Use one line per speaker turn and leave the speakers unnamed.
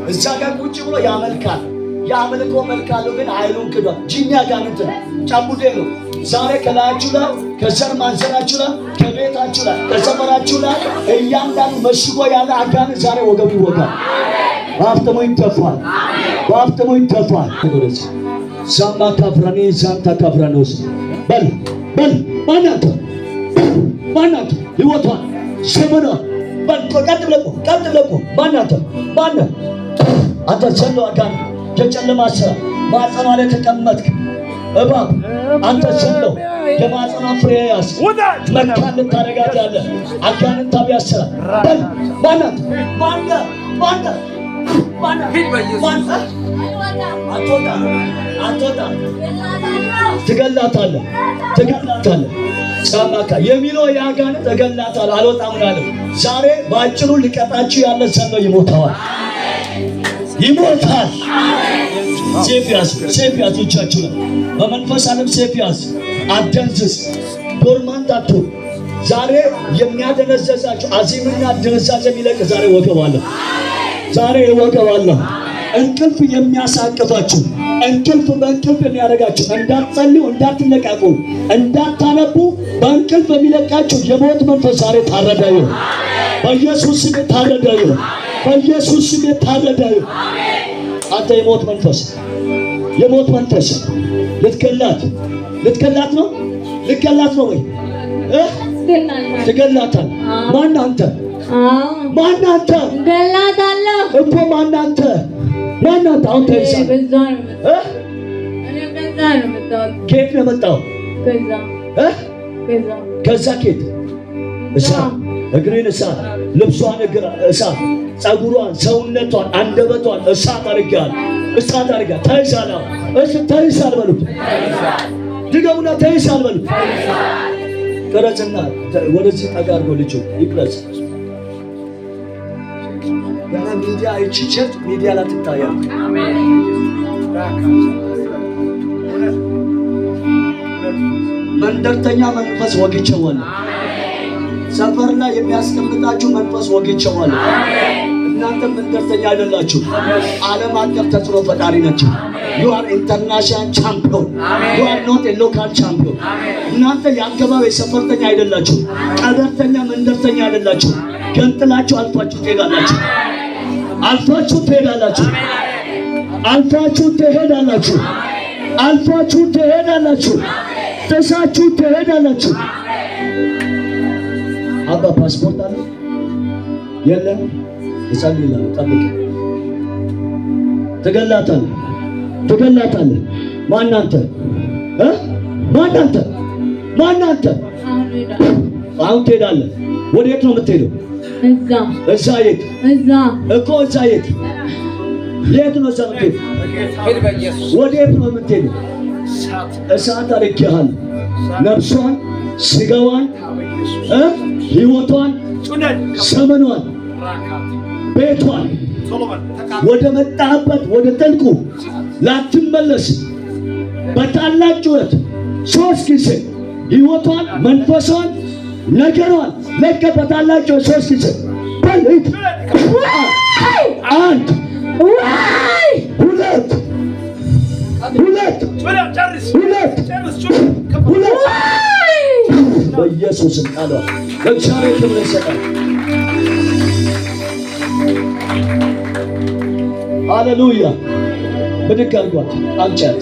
እዛ ጋር ቁጭ ብሎ ያመልካል። የአምልኮ መልክ አለው፣ ግን ኃይሉን ክዷል። ጂኒ አጋንንት ጫቡዴ ነው። ዛሬ ከላያችሁ ላይ ከዘር ማንዘራችሁ ላይ ከቤታችሁ ላይ ከሰፈራችሁ ላይ እያንዳንዱ መሽጎ ያለ አጋንንት ዛሬ ወገቡ ይወጋል። በአፍጥሞ ይተፋል፣ በአፍጥሞ ይተፋል። ሳማ ካፍራኒ ሳንታ ካፍራኖስ በል ማናንተ ህይወቷን ሰመና በል ቀጥ ብለቁ ማናንተ አንተ ሰሎ አጋንንት የጨለማ ስራ ማጸኗ ላይ ተቀመጥክ እባብ አንተ ሰለው የማጸኗ ፍሬ ያዝ መካን ልታረጋት ያለ አጋንንታዊ ስራ በል ማናት አትወጣ ትገላታለህ ሳማካ የሚለው የአጋንንት ተገላታለህ አልወጣም አለ። ዛሬ ባጭሩ ሊቀጣችሁ ያለ ሰለው ይሞታል። ሴፍ ያዝ እጃችሁ ላይ በመንፈስ ዓለም ሴፍ ያዝ። አደንዝዝ፣ ዶርማንት አትሁን። ዛሬ የሚያደነዘዛችሁ አዚምና ድንዛዜ የሚለቅ ዛሬ ወገባለሁ። እንቅልፍ የሚያሳቅፋችሁ በእንቅልፍ የሚያደርጋችሁ እንዳትጸልዩ፣ እንዳትነቃቁ፣ እንዳታነቡ በእንቅልፍ የሚለቃችሁ የሞት መንፈስ ዛሬ ታረዳዩ። በኢየሱስ ስም ታረዳዩ። በኢየሱስ ስም ታረዳዩ። አንተ የሞት መንፈስ ልትገላት ነው ወይ? ትገላታል። ማን አንተ?
ገላታለሁ
እኮ ማን አንተ? አሁን ተይሳል። ከየት ነው የመጣው? ከዛ ኬት እሳት እግሬን እሳት፣ ልብሷን እሳት፣ ጸጉሯን፣ ሰውነቷን፣ አንደበቷን እሳት አድርጌያለሁ። ተይሳል። ተይሳል በሉት። ድገሙና ተይሳል በሉት። ቅረጽና ወደዚህ ጠጋ አድርጎ ልጁ ይቅረጽ። ገና ሚዲያ አይችቸት ሚዲያ ላይ ትታያለህ። መንደርተኛ መንፈስ ወግቼዋለሁ። ሰፈር ላይ የሚያስቀምጣችሁ መንፈስ ወግቼዋለሁ። እናንተ መንደርተኛ አይደላችሁ፣ ዓለም አቀፍ ተጽዕኖ ፈጣሪ ናችሁ። You are international champion. You are not a local champion. እናንተ የአገባብ የሰፈርተኛ አይደላችሁ፣ ቀበርተኛ መንደርተኛ አይደላችሁ። ገንጥላችሁ አልፋችሁ ትሄዳላችሁ። ጥሳችሁ ትሄዳላችሁ። አባ ፓስፖርት አለ የለም? ይጸልይልሃል። ጠብቅ። ትገላታለህ። ማን አንተ? አሁን ትሄዳለህ። ወዴት ነው የምትሄደው? እዛ የት ነው እዛ የምትሄደው? ወዴት ነው የምትሄደው? እሳት አድርጌሃለሁ። ነፍሷን፣ ስጋዋን፣ ህይወቷን፣ ዘመኗን፣ ቤቷን ወደ መጣህበት ወደ ጥልቁ ላትመለስ በታላቅ ጩኸት 3 ጊዜ ህይወቷን፣ መንፈሷን፣ ነገሯን ለቀህ በታላቅ ጩኸት 3 ጊዜ በልት። 1 2 በኢየሱስ ቃል ለእግዚአብሔር ክብር ይሰጣል። ሃሌሉያ። ብድግ አድርጓት፣ አምጫት።